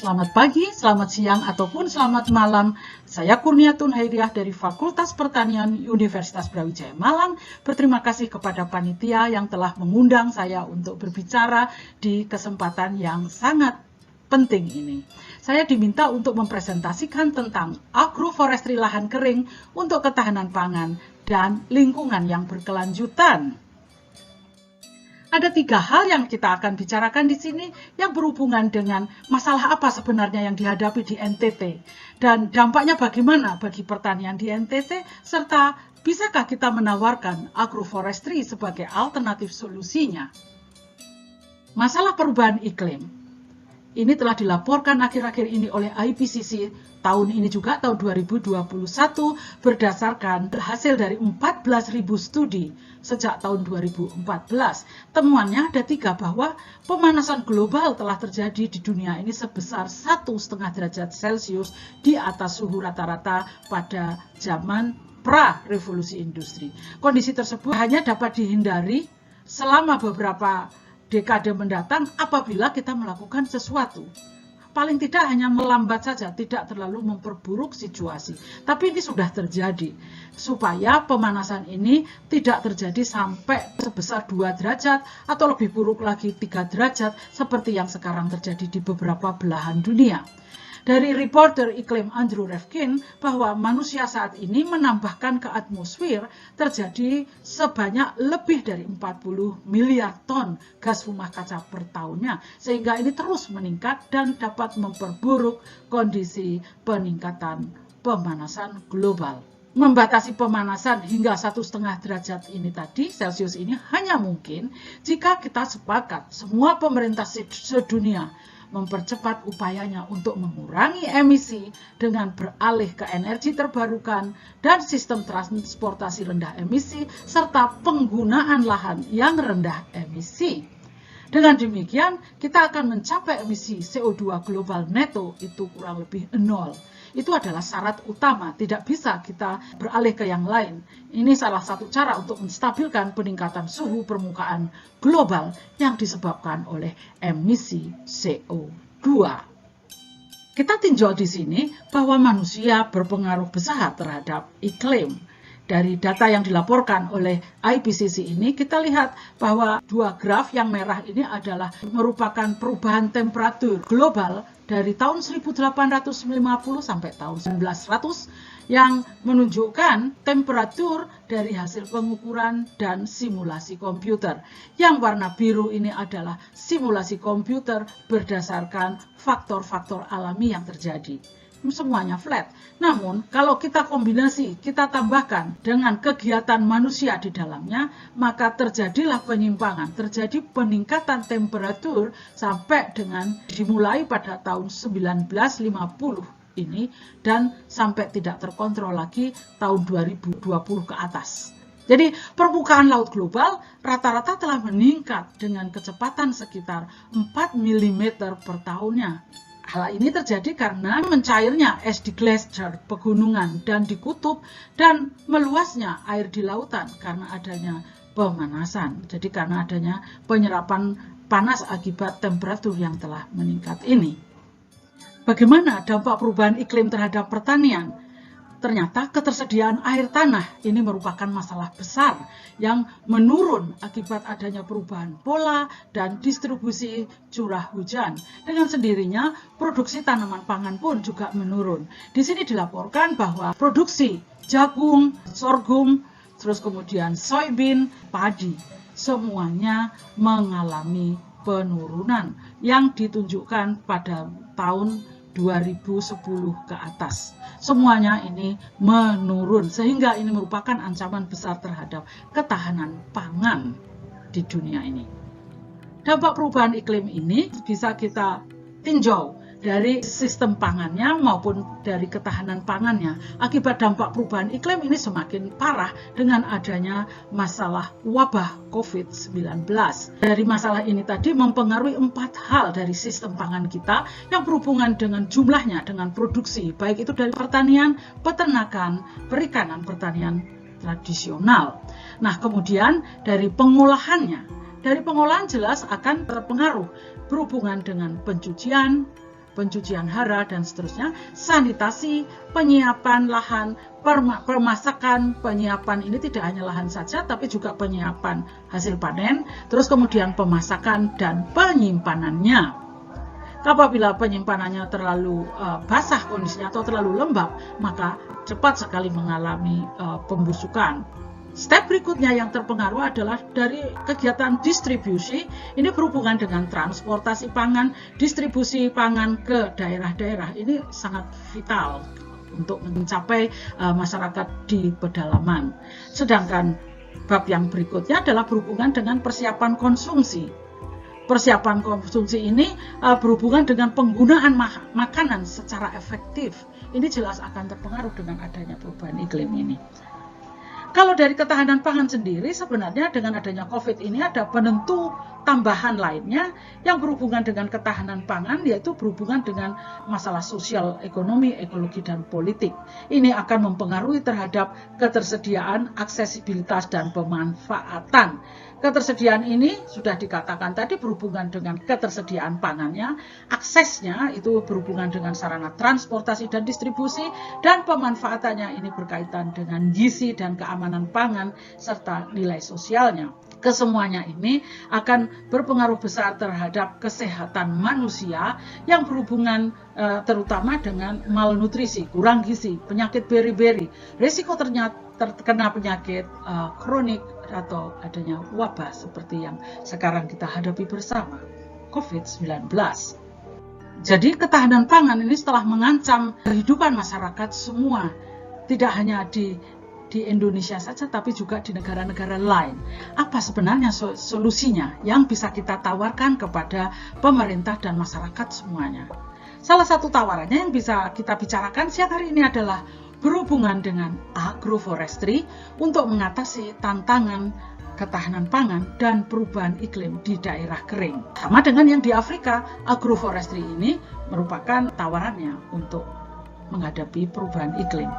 Selamat pagi, selamat siang, ataupun selamat malam. Saya Kurniatun Hairiah dari Fakultas Pertanian Universitas Brawijaya Malang. Berterima kasih kepada panitia yang telah mengundang saya untuk berbicara di kesempatan yang sangat penting ini. Saya diminta untuk mempresentasikan tentang agroforestry lahan kering untuk ketahanan pangan dan lingkungan yang berkelanjutan. Ada 3 hal yang kita akan bicarakan di sini yang berhubungan dengan masalah apa sebenarnya yang dihadapi di NTT dan dampaknya bagaimana bagi pertanian di NTT, serta bisakah kita menawarkan agroforestry sebagai alternatif solusinya. Masalah perubahan iklim ini telah dilaporkan akhir-akhir ini oleh IPCC tahun ini juga, tahun 2021, berdasarkan hasil dari 14.000 studi sejak tahun 2014. Temuannya ada 3, bahwa pemanasan global telah terjadi di dunia ini sebesar 1,5 derajat Celcius di atas suhu rata-rata pada zaman pra-revolusi industri. Kondisi tersebut hanya dapat dihindari selama beberapa dekade mendatang apabila kita melakukan sesuatu. Paling tidak hanya melambat saja, tidak terlalu memperburuk situasi. Tapi ini sudah terjadi. Supaya pemanasan ini tidak terjadi sampai sebesar 2 derajat atau lebih buruk lagi 3 derajat seperti yang sekarang terjadi di beberapa belahan dunia. Dari reporter iklim Andrew Revkin bahwa manusia saat ini menambahkan ke atmosfer terjadi sebanyak lebih dari 40 miliar ton gas rumah kaca per tahunnya, sehingga ini terus meningkat dan dapat memperburuk kondisi peningkatan pemanasan global. Membatasi pemanasan hingga 1,5 derajat ini tadi, Celcius ini, hanya mungkin jika kita sepakat semua pemerintah sedunia mempercepat upayanya untuk mengurangi emisi dengan beralih ke energi terbarukan dan sistem transportasi rendah emisi serta penggunaan lahan yang rendah emisi. Dengan demikian, kita akan mencapai emisi CO2 global neto itu kurang lebih 0. Itu adalah syarat utama, tidak bisa kita beralih ke yang lain. Ini salah satu cara untuk menstabilkan peningkatan suhu permukaan global yang disebabkan oleh emisi CO2. Kita tinjau di sini bahwa manusia berpengaruh besar terhadap iklim. Dari data yang dilaporkan oleh IPCC ini, kita lihat bahwa 2 graf yang merah ini adalah merupakan perubahan temperatur global dari tahun 1850 sampai tahun 1900 yang menunjukkan temperatur dari hasil pengukuran dan simulasi komputer. Yang warna biru ini adalah simulasi komputer berdasarkan faktor-faktor alami yang terjadi. Semuanya flat. Namun, kalau kita kombinasi, kita tambahkan dengan kegiatan manusia di dalamnya, maka terjadilah penyimpangan, terjadi peningkatan temperatur sampai dengan dimulai pada tahun 1950 ini dan sampai tidak terkontrol lagi tahun 2020 ke atas. Jadi permukaan laut global rata-rata telah meningkat dengan kecepatan sekitar 4 mm per tahunnya. Hal ini terjadi karena mencairnya es di glacier, pegunungan, dan di kutub, dan meluasnya air di lautan karena adanya pemanasan. Jadi karena adanya penyerapan panas akibat temperatur yang telah meningkat ini. Bagaimana dampak perubahan iklim terhadap pertanian? Ternyata ketersediaan air tanah ini merupakan masalah besar yang menurun akibat adanya perubahan pola dan distribusi curah hujan. Dengan sendirinya, produksi tanaman pangan pun juga menurun. Di sini dilaporkan bahwa produksi jagung, sorghum, terus kemudian soybean, padi, semuanya mengalami penurunan yang ditunjukkan pada tahun 2010 ke atas. Semuanya ini menurun sehingga ini merupakan ancaman besar terhadap ketahanan pangan di dunia ini. Dampak perubahan iklim ini bisa kita tinjau dari sistem pangannya maupun dari ketahanan pangannya. Akibat dampak perubahan iklim ini semakin parah dengan adanya masalah wabah COVID-19. Dari masalah ini tadi mempengaruhi 4 hal dari sistem pangan kita yang berhubungan dengan jumlahnya, dengan produksi, baik itu dari pertanian, peternakan, perikanan, pertanian tradisional. Nah, kemudian dari pengolahannya. Dari pengolahan jelas akan terpengaruh berhubungan dengan pencucian, pencucian hara, dan seterusnya, sanitasi, penyiapan lahan, pemasakan, penyiapan ini tidak hanya lahan saja, tapi juga penyiapan hasil panen, terus kemudian pemasakan dan penyimpanannya. Apabila penyimpanannya terlalu basah kondisinya atau terlalu lembab, maka cepat sekali mengalami pembusukan. Step berikutnya yang terpengaruh adalah dari kegiatan distribusi. Ini berhubungan dengan transportasi pangan, distribusi pangan ke daerah-daerah. Ini sangat vital untuk mencapai masyarakat di pedalaman. Sedangkan bab yang berikutnya adalah berhubungan dengan persiapan konsumsi. Persiapan konsumsi ini berhubungan dengan penggunaan makanan secara efektif. Ini jelas akan terpengaruh dengan adanya perubahan iklim ini. Kalau dari ketahanan pangan sendiri, sebenarnya dengan adanya COVID ini ada penentu tambahan lainnya yang berhubungan dengan ketahanan pangan, yaitu berhubungan dengan masalah sosial, ekonomi, ekologi, dan politik. Ini akan mempengaruhi terhadap ketersediaan, aksesibilitas, dan pemanfaatan. Ketersediaan ini sudah dikatakan tadi berhubungan dengan ketersediaan pangannya, aksesnya itu berhubungan dengan sarana transportasi dan distribusi, dan pemanfaatannya ini berkaitan dengan gizi dan keamanan pangan serta nilai sosialnya. Kesemuanya ini akan berpengaruh besar terhadap kesehatan manusia yang berhubungan terutama dengan malnutrisi, kurang gizi, penyakit beri-beri, risiko terkena penyakit kronik atau adanya wabah seperti yang sekarang kita hadapi bersama, COVID-19. Jadi ketahanan pangan ini setelah mengancam kehidupan masyarakat semua, tidak hanya di Indonesia saja, tapi juga di negara-negara lain. Apa sebenarnya solusinya yang bisa kita tawarkan kepada pemerintah dan masyarakat semuanya? Salah satu tawarannya yang bisa kita bicarakan siang hari ini adalah berhubungan dengan agroforestry untuk mengatasi tantangan ketahanan pangan dan perubahan iklim di daerah kering. Sama dengan yang di Afrika, agroforestry ini merupakan tawarannya untuk menghadapi perubahan iklim.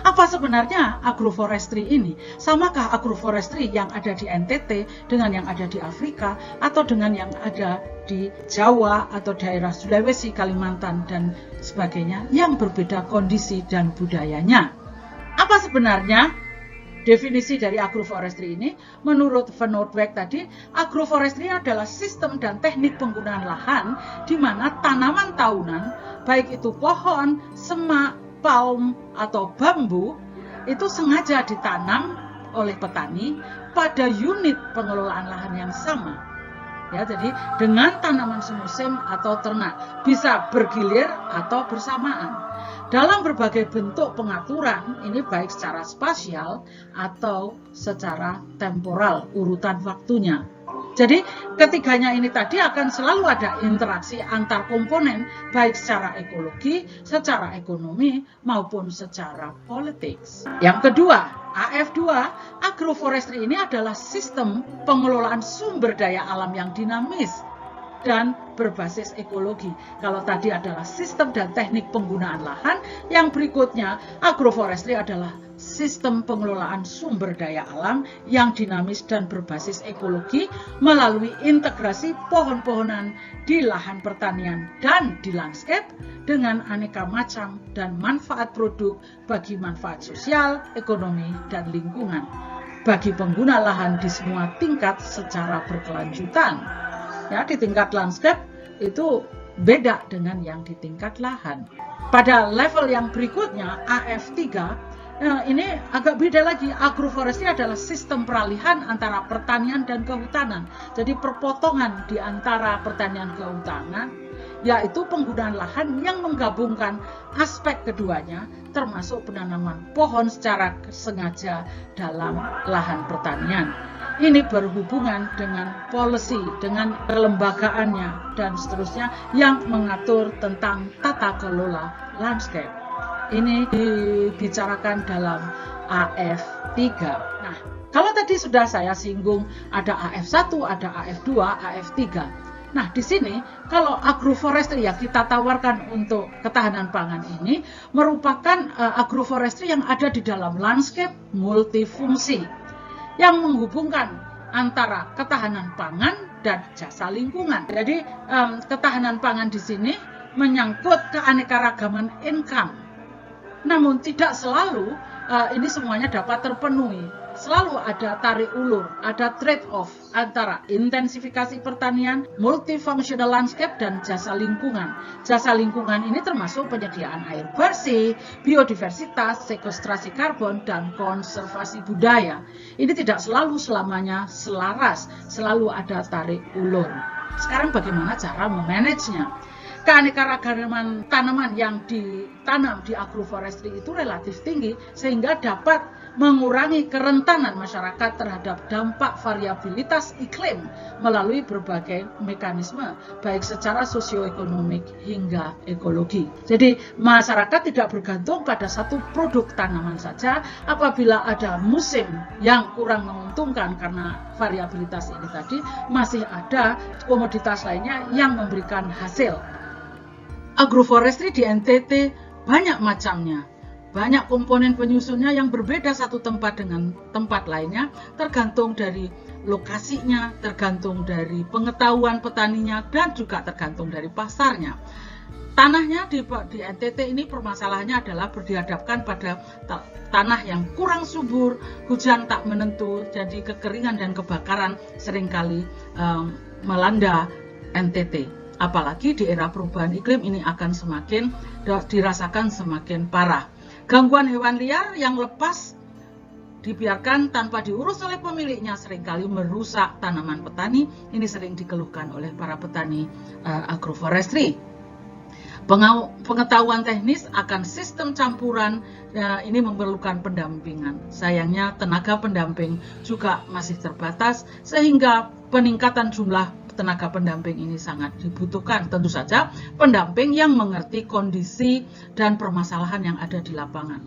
Apa sebenarnya agroforestry ini? Samakah agroforestry yang ada di NTT dengan yang ada di Afrika atau dengan yang ada di Jawa atau daerah Sulawesi, Kalimantan, dan sebagainya yang berbeda kondisi dan budayanya? Apa sebenarnya definisi dari agroforestry ini? Menurut Van Noordwijk tadi, agroforestry adalah sistem dan teknik penggunaan lahan di mana tanaman tahunan, baik itu pohon, semak, palm, atau bambu, itu sengaja ditanam oleh petani pada unit pengelolaan lahan yang sama. Ya, jadi dengan tanaman semusim atau ternak, bisa bergilir atau bersamaan. Dalam berbagai bentuk pengaturan, ini baik secara spasial atau secara temporal, urutan waktunya. Jadi ketiganya ini tadi akan selalu ada interaksi antar komponen, baik secara ekologi, secara ekonomi, maupun secara politik. Yang kedua, AF2, agroforestry ini adalah sistem pengelolaan sumber daya alam yang dinamis dan berbasis ekologi. Kalau tadi adalah sistem dan teknik penggunaan lahan, yang berikutnya agroforestry adalah sistem pengelolaan sumber daya alam yang dinamis dan berbasis ekologi melalui integrasi pohon-pohonan di lahan pertanian dan di landscape dengan aneka macam dan manfaat produk bagi manfaat sosial, ekonomi, dan lingkungan bagi pengguna lahan di semua tingkat secara berkelanjutan. Ya, di tingkat landscape itu beda dengan yang di tingkat lahan. Pada level yang berikutnya, AF3, ini agak beda lagi. Agroforestry adalah sistem peralihan antara pertanian dan kehutanan. Jadi perpotongan di antara pertanian dan kehutanan, yaitu penggunaan lahan yang menggabungkan aspek keduanya, termasuk penanaman pohon secara sengaja dalam lahan pertanian. Ini berhubungan dengan policy, dengan kelembagaannya, dan seterusnya yang mengatur tentang tata kelola landscape. Ini dibicarakan dalam AF3. Nah, kalau tadi sudah saya singgung ada AF1, ada AF2, AF3. Nah, di sini kalau agroforestry yang kita tawarkan untuk ketahanan pangan ini merupakan agroforestry yang ada di dalam landscape multifungsi yang menghubungkan antara ketahanan pangan dan jasa lingkungan. Jadi ketahanan pangan di sini menyangkut keanekaragaman income. Namun tidak selalu ini semuanya dapat terpenuhi. Selalu ada tarik ulur, ada trade-off antara intensifikasi pertanian, multifunctional landscape, dan jasa lingkungan. Jasa lingkungan ini termasuk penyediaan air bersih, biodiversitas, sekuestrasi karbon, dan konservasi budaya. Ini tidak selalu selamanya selaras, selalu ada tarik ulur. Sekarang bagaimana cara memanagenya? Keanekaragaman tanaman yang ditanam di agroforestry itu relatif tinggi sehingga dapat mengurangi kerentanan masyarakat terhadap dampak variabilitas iklim melalui berbagai mekanisme baik secara sosioekonomik hingga ekologi. Jadi masyarakat tidak bergantung pada satu produk tanaman saja. Apabila ada musim yang kurang menguntungkan karena variabilitas ini tadi, masih ada komoditas lainnya yang memberikan hasil. Agroforestry di NTT banyak macamnya, banyak komponen penyusunnya yang berbeda satu tempat dengan tempat lainnya, tergantung dari lokasinya, tergantung dari pengetahuan petaninya, dan juga tergantung dari pasarnya. Tanahnya di NTT ini permasalahannya adalah berdihadapkan pada tanah yang kurang subur, hujan tak menentu, jadi kekeringan dan kebakaran seringkali melanda NTT. Apalagi di era perubahan iklim ini akan semakin dirasakan semakin parah. Gangguan hewan liar yang lepas dibiarkan tanpa diurus oleh pemiliknya seringkali merusak tanaman petani. Ini sering dikeluhkan oleh para petani agroforestry. Pengetahuan teknis akan sistem campuran ini memerlukan pendampingan. Sayangnya tenaga pendamping juga masih terbatas sehingga peningkatan jumlah tenaga pendamping ini sangat dibutuhkan. Tentu saja pendamping yang mengerti kondisi dan permasalahan yang ada di lapangan.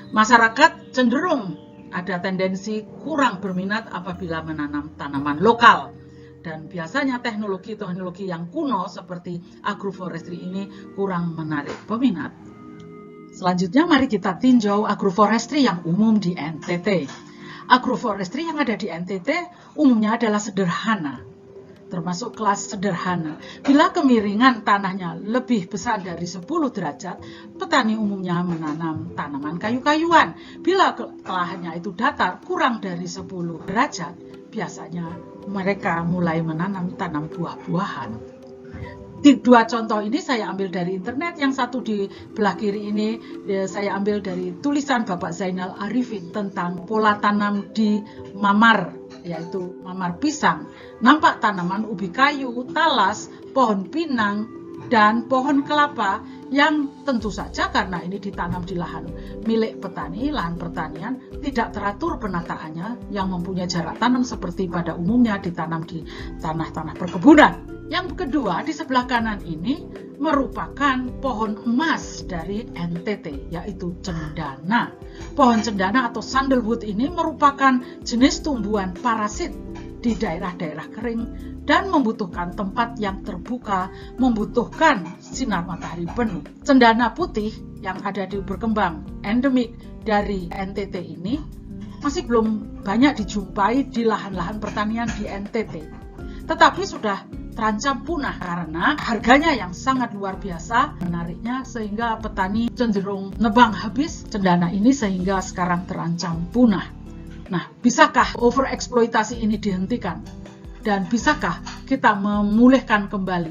Masyarakat cenderung ada tendensi kurang berminat apabila menanam tanaman lokal. Dan biasanya teknologi-teknologi yang kuno seperti agroforestry ini kurang menarik peminat. Selanjutnya mari kita tinjau agroforestry yang umum di NTT. Agroforestry yang ada di NTT umumnya adalah sederhana, termasuk kelas sederhana. Bila kemiringan tanahnya lebih besar dari 10 derajat, petani umumnya menanam tanaman kayu-kayuan. Bila lahannya itu datar kurang dari 10 derajat, biasanya mereka mulai menanam buah-buahan. Dua contoh ini saya ambil dari internet. Yang satu di belah kiri ini saya ambil dari tulisan Bapak Zainal Arifin tentang pola tanam di mamar, yaitu mamar pisang. Nampak tanaman ubi kayu, talas, pohon pinang, dan pohon kelapa yang tentu saja karena ini ditanam di lahan milik petani, lahan pertanian, tidak teratur penataannya yang mempunyai jarak tanam seperti pada umumnya ditanam di tanah-tanah perkebunan. Yang kedua, di sebelah kanan ini merupakan pohon emas dari NTT, yaitu cendana. Pohon cendana atau sandalwood ini merupakan jenis tumbuhan parasit di daerah-daerah kering dan membutuhkan tempat yang terbuka, membutuhkan sinar matahari penuh. Cendana putih yang ada di berkembang endemik dari NTT ini masih belum banyak dijumpai di lahan-lahan pertanian di NTT. Tetapi sudah terancam punah karena harganya yang sangat luar biasa menariknya sehingga petani cenderung nebang habis cendana ini sehingga sekarang terancam punah. Nah, bisakah overeksploitasi ini dihentikan? Dan bisakah kita memulihkan kembali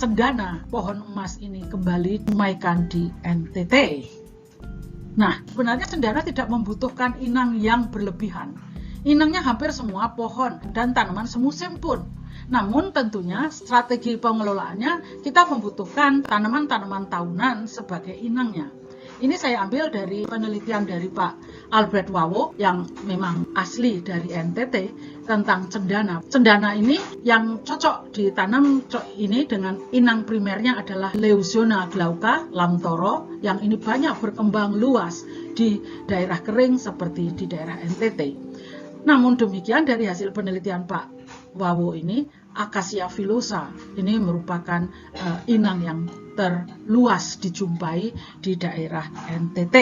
cendana pohon emas ini kembali dimaikan di NTT? Nah, sebenarnya cendana tidak membutuhkan inang yang berlebihan. Inangnya hampir semua pohon dan tanaman semusim pun. Namun tentunya strategi pengelolaannya kita membutuhkan tanaman-tanaman tahunan sebagai inangnya. Ini saya ambil dari penelitian dari Pak Albert Wawo yang memang asli dari NTT tentang cendana. Cendana ini yang cocok ditanam ini dengan inang primernya adalah Leuciona glauca lamtoro yang ini banyak berkembang luas di daerah kering seperti di daerah NTT. Namun demikian dari hasil penelitian Pak Wawo ini, Acacia villosa ini merupakan inang yang terluas dijumpai di daerah NTT.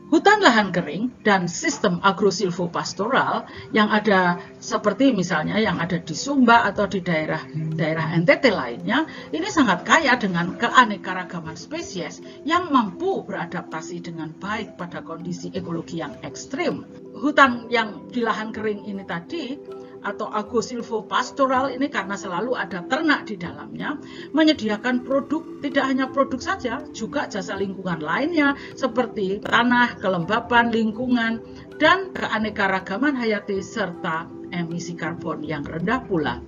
Hutan lahan kering dan sistem agrosilvopastoral yang ada seperti misalnya yang ada di Sumba atau di daerah NTT lainnya, ini sangat kaya dengan keanekaragaman spesies yang mampu beradaptasi dengan baik pada kondisi ekologi yang ekstrim. Hutan yang di lahan kering ini tadi atau agrosilvopastoral ini karena selalu ada ternak di dalamnya, menyediakan produk, tidak hanya produk saja, juga jasa lingkungan lainnya seperti tanah, kelembapan lingkungan, dan keanekaragaman hayati serta emisi karbon yang rendah pula.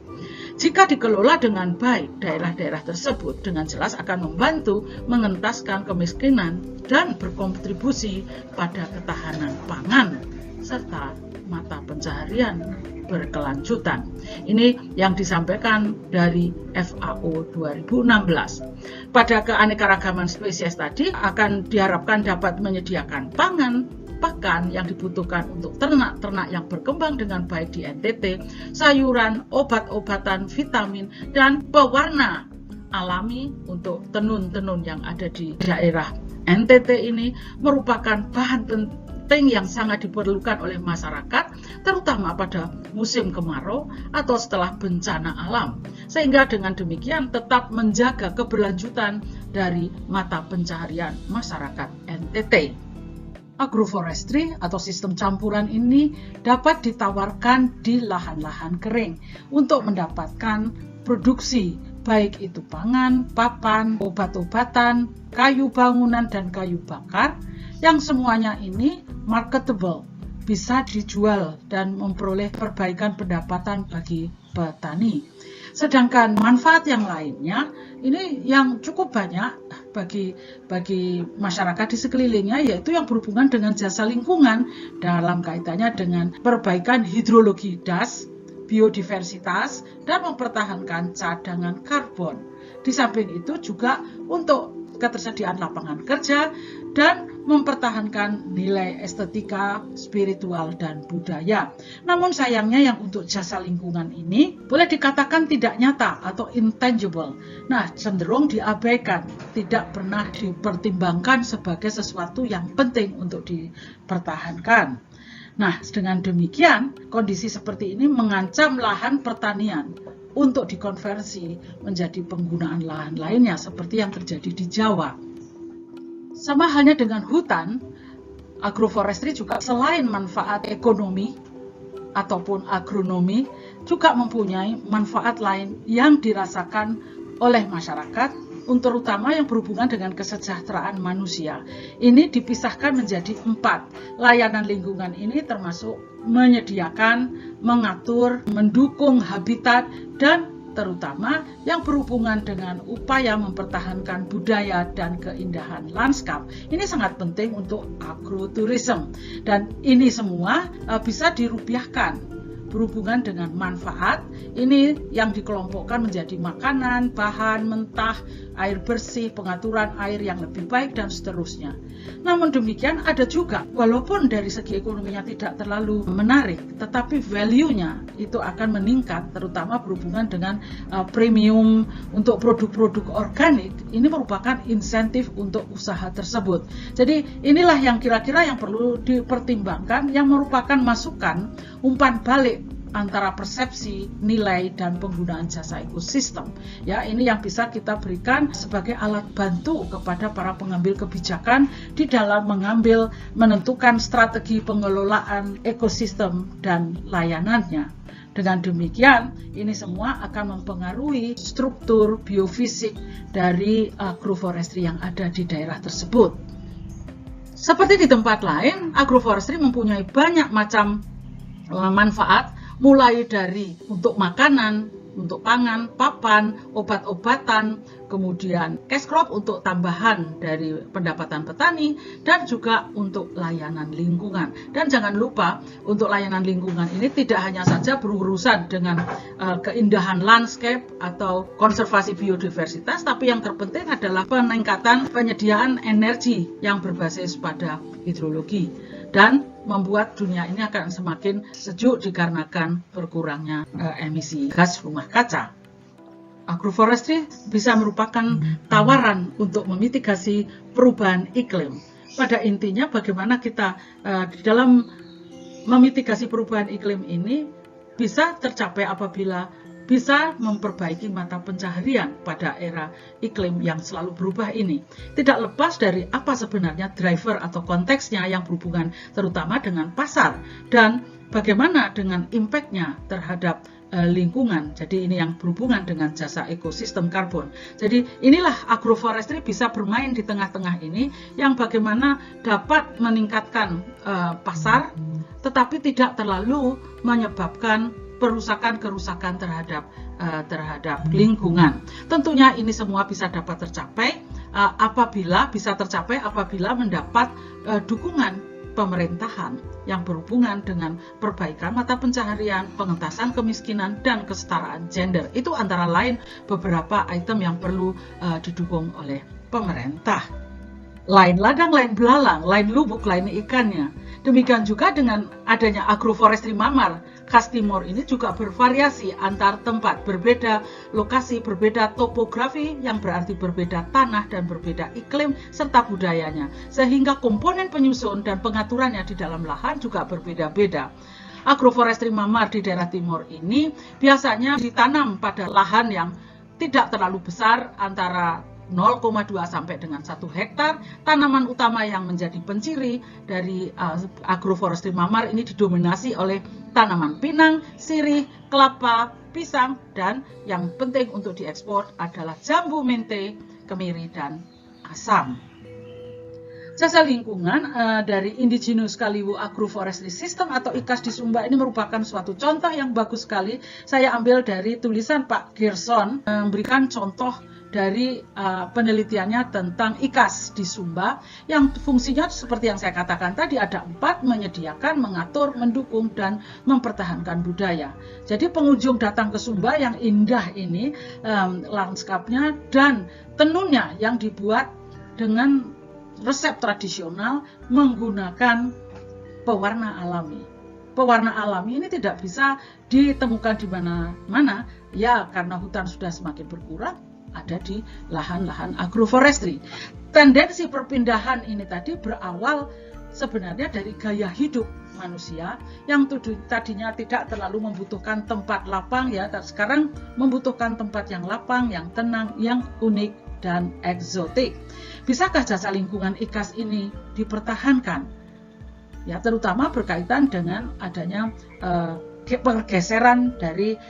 Jika dikelola dengan baik, daerah-daerah tersebut dengan jelas akan membantu mengentaskan kemiskinan dan berkontribusi pada ketahanan pangan serta mata pencaharian berkelanjutan. Ini yang disampaikan dari FAO 2016. Pada keanekaragaman spesies tadi akan diharapkan dapat menyediakan pangan pakan yang dibutuhkan untuk ternak-ternak yang berkembang dengan baik di NTT, sayuran, obat-obatan, vitamin, dan pewarna alami untuk tenun-tenun yang ada di daerah NTT ini merupakan bahan penting yang sangat diperlukan oleh masyarakat, terutama pada musim kemarau atau setelah bencana alam, sehingga dengan demikian tetap menjaga keberlanjutan dari mata pencaharian masyarakat NTT. Agroforestry atau sistem campuran ini dapat ditawarkan di lahan-lahan kering untuk mendapatkan produksi baik itu pangan, papan, obat-obatan, kayu bangunan, dan kayu bakar yang semuanya ini marketable, bisa dijual dan memperoleh perbaikan pendapatan bagi petani. Sedangkan manfaat yang lainnya ini yang cukup banyak bagi masyarakat di sekelilingnya, yaitu yang berhubungan dengan jasa lingkungan dalam kaitannya dengan perbaikan hidrologi das, biodiversitas, dan mempertahankan cadangan karbon. Di samping itu juga untuk ketersediaan lapangan kerja dan mempertahankan nilai estetika, spiritual, dan budaya. Namun sayangnya yang untuk jasa lingkungan ini boleh dikatakan tidak nyata atau intangible. Nah, cenderung diabaikan, tidak pernah dipertimbangkan sebagai sesuatu yang penting untuk dipertahankan. Nah, dengan demikian, kondisi seperti ini mengancam lahan pertanian untuk dikonversi menjadi penggunaan lahan lainnya seperti yang terjadi di Jawa. Sama halnya dengan hutan, agroforestry juga selain manfaat ekonomi ataupun agronomi juga mempunyai manfaat lain yang dirasakan oleh masyarakat, terutama yang berhubungan dengan kesejahteraan manusia. Ini dipisahkan menjadi 4. Layanan lingkungan ini termasuk menyediakan, mengatur, mendukung habitat, dan terutama yang berhubungan dengan upaya mempertahankan budaya dan keindahan lanskap. Ini sangat penting untuk agroturism, dan ini semua bisa dirupiahkan. Berhubungan dengan manfaat, ini yang dikelompokkan menjadi makanan, bahan mentah, air bersih, pengaturan air yang lebih baik, dan seterusnya. Namun demikian ada juga, walaupun dari segi ekonominya tidak terlalu menarik, tetapi value-nya itu akan meningkat, terutama berhubungan dengan premium untuk produk-produk organik. Ini merupakan insentif untuk usaha tersebut. Jadi inilah yang kira-kira yang perlu dipertimbangkan, yang merupakan masukan umpan balik antara persepsi, nilai, dan penggunaan jasa ekosistem. Ya, ini yang bisa kita berikan sebagai alat bantu kepada para pengambil kebijakan di dalam menentukan strategi pengelolaan ekosistem dan layanannya. Dengan demikian, ini semua akan mempengaruhi struktur biofisik dari agroforestry yang ada di daerah tersebut. Seperti di tempat lain, agroforestry mempunyai banyak macam manfaat, mulai dari untuk makanan, untuk pangan, papan, obat-obatan, kemudian cash crop untuk tambahan dari pendapatan petani, dan juga untuk layanan lingkungan. Dan jangan lupa, untuk layanan lingkungan ini tidak hanya saja berurusan dengan keindahan landscape atau konservasi biodiversitas, tapi yang terpenting adalah peningkatan penyediaan energi yang berbasis pada hidrologi, dan membuat dunia ini akan semakin sejuk dikarenakan berkurangnya emisi gas rumah kaca. Agroforestry bisa merupakan tawaran untuk memitigasi perubahan iklim pada intinya bagaimana kita di dalam memitigasi perubahan iklim ini bisa tercapai apabila bisa memperbaiki mata pencaharian pada era iklim yang selalu berubah ini. Tidak lepas dari apa sebenarnya driver atau konteksnya yang berhubungan terutama dengan pasar dan bagaimana dengan impact-nya terhadap lingkungan. Jadi ini yang berhubungan dengan jasa ekosistem karbon. Jadi inilah agroforestry bisa bermain di tengah-tengah ini yang bagaimana dapat meningkatkan pasar tetapi tidak terlalu menyebabkan kerusakan terhadap lingkungan. Tentunya ini semua bisa dapat tercapai apabila mendapat dukungan pemerintahan yang berhubungan dengan perbaikan mata pencaharian, pengentasan kemiskinan, dan kesetaraan gender. Itu antara lain beberapa item yang perlu didukung oleh pemerintah. Lain ladang, lain belalang, lain lubuk, lain ikannya. Demikian juga dengan adanya agroforestry mamar khas Timor ini juga bervariasi antar tempat, berbeda lokasi, berbeda topografi yang berarti berbeda tanah dan berbeda iklim serta budayanya. Sehingga komponen penyusun dan pengaturannya di dalam lahan juga berbeda-beda. Agroforestry mamar di daerah Timor ini biasanya ditanam pada lahan yang tidak terlalu besar antara 0,2 sampai dengan 1 hektar. Tanaman utama yang menjadi penciri dari agroforestry mamar ini didominasi oleh tanaman pinang, sirih, kelapa, pisang, dan yang penting untuk diekspor adalah jambu, mente, kemiri, dan asam. Jasa lingkungan dari Indigenous Kaliwu Agroforestry System atau IKAS di Sumba ini merupakan suatu contoh yang bagus sekali. Saya ambil dari tulisan Pak Gerson memberikan contoh dari penelitiannya tentang IKAS di Sumba yang fungsinya seperti yang saya katakan tadi ada 4, menyediakan, mengatur, mendukung, dan mempertahankan budaya. Jadi pengunjung datang ke Sumba yang indah ini, lanskapnya dan tenunnya yang dibuat dengan resep tradisional menggunakan pewarna alami. Pewarna alami ini tidak bisa ditemukan di mana-mana ya karena hutan sudah semakin berkurang, ada di lahan-lahan agroforestry. Tendensi perpindahan ini tadi berawal sebenarnya dari gaya hidup manusia yang tadinya tidak terlalu membutuhkan tempat lapang ya, sekarang membutuhkan tempat yang lapang, yang tenang, yang unik dan eksotik. Bisakah jasa lingkungan IKAS ini dipertahankan? Ya, terutama berkaitan dengan adanya pergeseran dari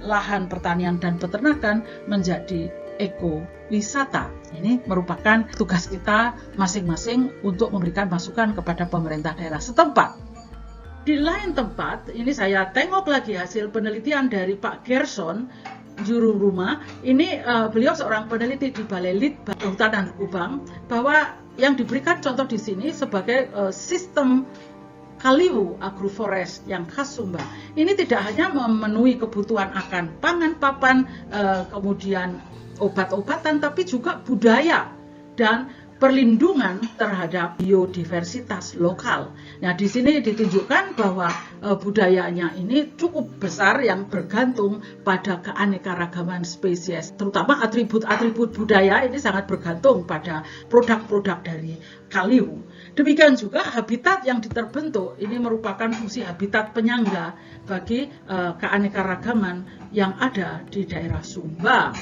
lahan pertanian dan peternakan menjadi ekowisata. Ini merupakan tugas kita masing-masing untuk memberikan masukan kepada pemerintah daerah setempat. Di lain tempat, ini saya tengok lagi hasil penelitian dari Pak Gerson, juru rumah. Ini beliau seorang peneliti di Balai Litbang Kehutanan Kubang, bahwa yang diberikan contoh di sini sebagai sistem Kaliwu Agroforest yang khas Sumba ini tidak hanya memenuhi kebutuhan akan pangan, papan, kemudian obat-obatan, tapi juga budaya dan perlindungan terhadap biodiversitas lokal. Nah, di sini ditunjukkan bahwa budayanya ini cukup besar yang bergantung pada keanekaragaman spesies, terutama atribut-atribut budaya ini sangat bergantung pada produk-produk dari Kaliwu. Demikian juga habitat yang terbentuk ini merupakan fungsi habitat penyangga bagi keanekaragaman yang ada di daerah Sumba.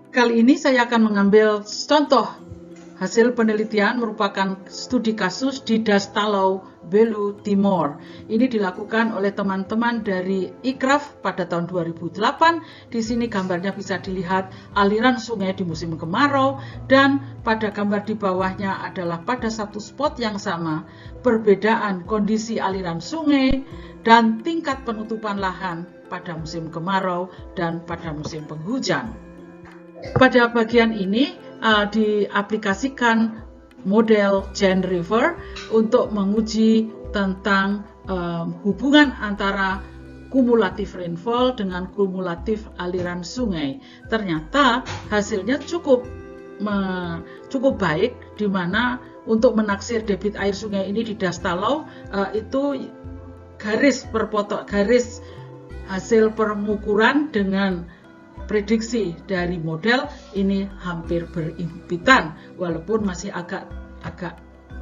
Kali ini saya akan mengambil contoh hasil penelitian merupakan studi kasus di Dastalau, Belu, Timor. Ini dilakukan oleh teman-teman dari IKRAF pada tahun 2008. Di sini gambarnya bisa dilihat aliran sungai di musim kemarau dan pada gambar di bawahnya adalah pada satu spot yang sama perbedaan kondisi aliran sungai dan tingkat penutupan lahan pada musim kemarau dan pada musim penghujan. Pada bagian ini diaplikasikan model Jane River untuk menguji tentang hubungan antara kumulatif rainfall dengan kumulatif aliran sungai. Ternyata hasilnya cukup baik, di mana untuk menaksir debit air sungai ini di Dastalau itu garis hasil pengukuran dengan prediksi dari model ini hampir berimpitan, walaupun masih agak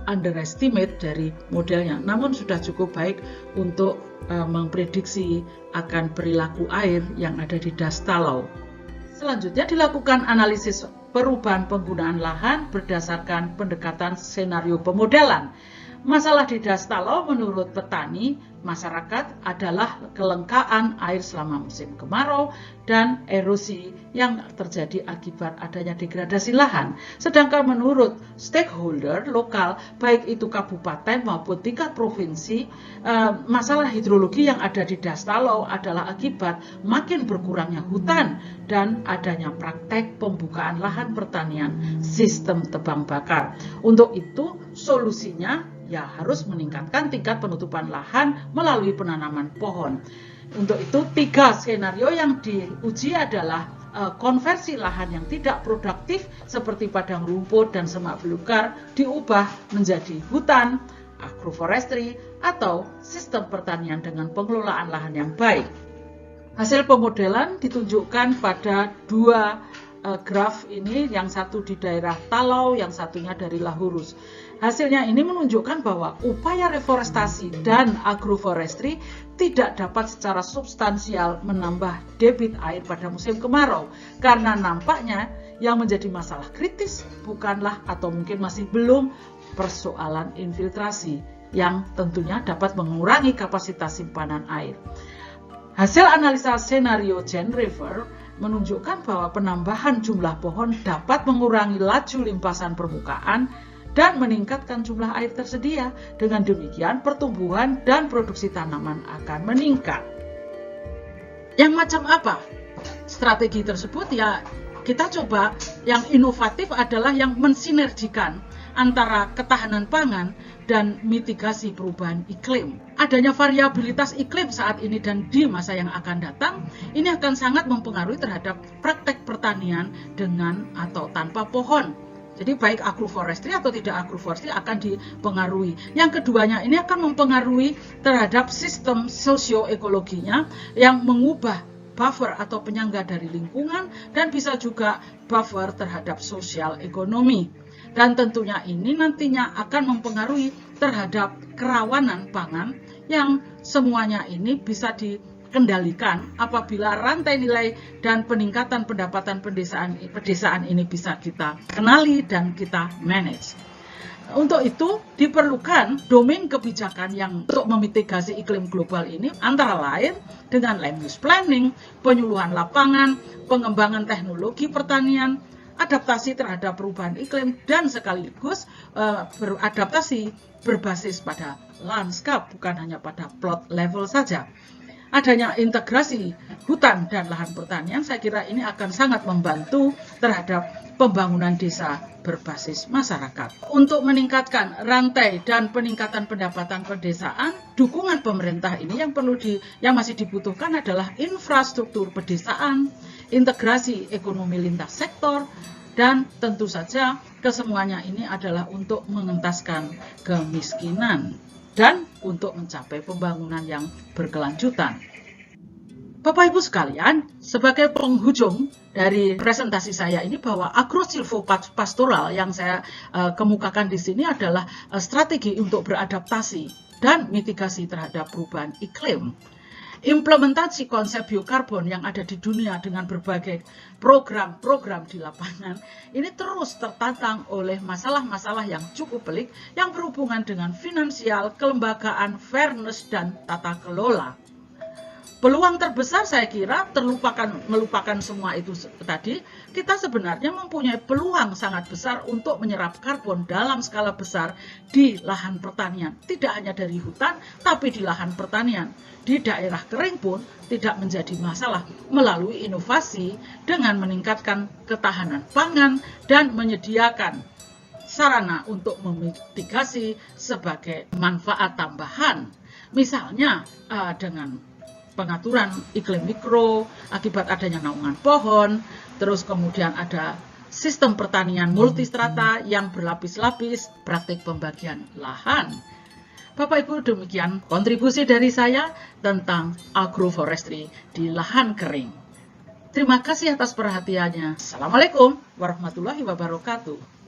underestimate dari modelnya, namun sudah cukup baik untuk memprediksi akan perilaku air yang ada di das talau. Selanjutnya dilakukan analisis perubahan penggunaan lahan berdasarkan pendekatan skenario pemodelan. Masalah di das talau menurut petani masyarakat adalah kelangkaan air selama musim kemarau dan erosi yang terjadi akibat adanya degradasi lahan. Sedangkan menurut stakeholder lokal, baik itu kabupaten maupun tingkat provinsi, masalah hidrologi yang ada di das talau adalah akibat makin berkurangnya hutan dan adanya praktek pembukaan lahan pertanian sistem tebang bakar. Untuk itu solusinya ya harus meningkatkan tingkat penutupan lahan melalui penanaman pohon. Untuk itu 3 skenario yang diuji adalah konversi lahan yang tidak produktif seperti padang rumput dan semak belukar diubah menjadi hutan, agroforestry, atau sistem pertanian dengan pengelolaan lahan yang baik. Hasil pemodelan ditunjukkan pada 2 graf ini, yang satu di daerah Talau, yang satunya dari Lahurus. Hasilnya ini menunjukkan bahwa upaya reforestasi dan agroforestry tidak dapat secara substansial menambah debit air pada musim kemarau, karena nampaknya yang menjadi masalah kritis bukanlah atau mungkin masih belum persoalan infiltrasi yang tentunya dapat mengurangi kapasitas simpanan air. Hasil analisa skenario Jane River menunjukkan bahwa penambahan jumlah pohon dapat mengurangi laju limpasan permukaan dan meningkatkan jumlah air tersedia. Dengan demikian, pertumbuhan dan produksi tanaman akan meningkat. Yang macam apa strategi tersebut? Ya, kita coba yang inovatif adalah yang mensinergikan antara ketahanan pangan dan mitigasi perubahan iklim. Adanya variabilitas iklim saat ini dan di masa yang akan datang, ini akan sangat mempengaruhi terhadap praktek pertanian dengan atau tanpa pohon. Jadi baik agroforestry atau tidak agroforestry akan dipengaruhi. Yang keduanya ini akan mempengaruhi terhadap sistem sosioekologinya yang mengubah buffer atau penyangga dari lingkungan dan bisa juga buffer terhadap sosial ekonomi. Dan tentunya ini nantinya akan mempengaruhi terhadap kerawanan pangan yang semuanya ini bisa dikendalikan apabila rantai nilai dan peningkatan pendapatan pedesaan ini bisa kita kenali dan kita manage. Untuk itu diperlukan domain kebijakan yang untuk memitigasi iklim global ini antara lain dengan land use planning, penyuluhan lapangan, pengembangan teknologi pertanian, adaptasi terhadap perubahan iklim, dan sekaligus beradaptasi berbasis pada lanskap, bukan hanya pada plot level saja. Adanya integrasi hutan dan lahan pertanian, saya kira ini akan sangat membantu terhadap pembangunan desa berbasis masyarakat. Untuk meningkatkan rantai dan peningkatan pendapatan pedesaan, dukungan pemerintah ini yang masih dibutuhkan adalah infrastruktur pedesaan, integrasi ekonomi lintas sektor, dan tentu saja kesemuanya ini adalah untuk mengentaskan kemiskinan dan untuk mencapai pembangunan yang berkelanjutan. Bapak Ibu sekalian, sebagai penghujung dari presentasi saya ini bahwa agrosilvopastoral yang saya kemukakan di sini adalah strategi untuk beradaptasi dan mitigasi terhadap perubahan iklim. Implementasi konsep biokarbon yang ada di dunia dengan berbagai program-program di lapangan ini terus tertantang oleh masalah-masalah yang cukup pelik yang berhubungan dengan finansial, kelembagaan, fairness, dan tata kelola. Peluang terbesar saya kira melupakan semua itu tadi, kita sebenarnya mempunyai peluang sangat besar untuk menyerap karbon dalam skala besar di lahan pertanian. Tidak hanya dari hutan, tapi di lahan pertanian. Di daerah kering pun tidak menjadi masalah melalui inovasi dengan meningkatkan ketahanan pangan dan menyediakan sarana untuk memitigasi sebagai manfaat tambahan. Misalnya dengan pengaturan iklim mikro akibat adanya naungan pohon, terus kemudian ada sistem pertanian multistrata yang berlapis-lapis, praktik pembagian lahan. Bapak Ibu, demikian kontribusi dari saya tentang agroforestry di lahan kering. Terima kasih atas perhatiannya. Assalamualaikum warahmatullahi wabarakatuh.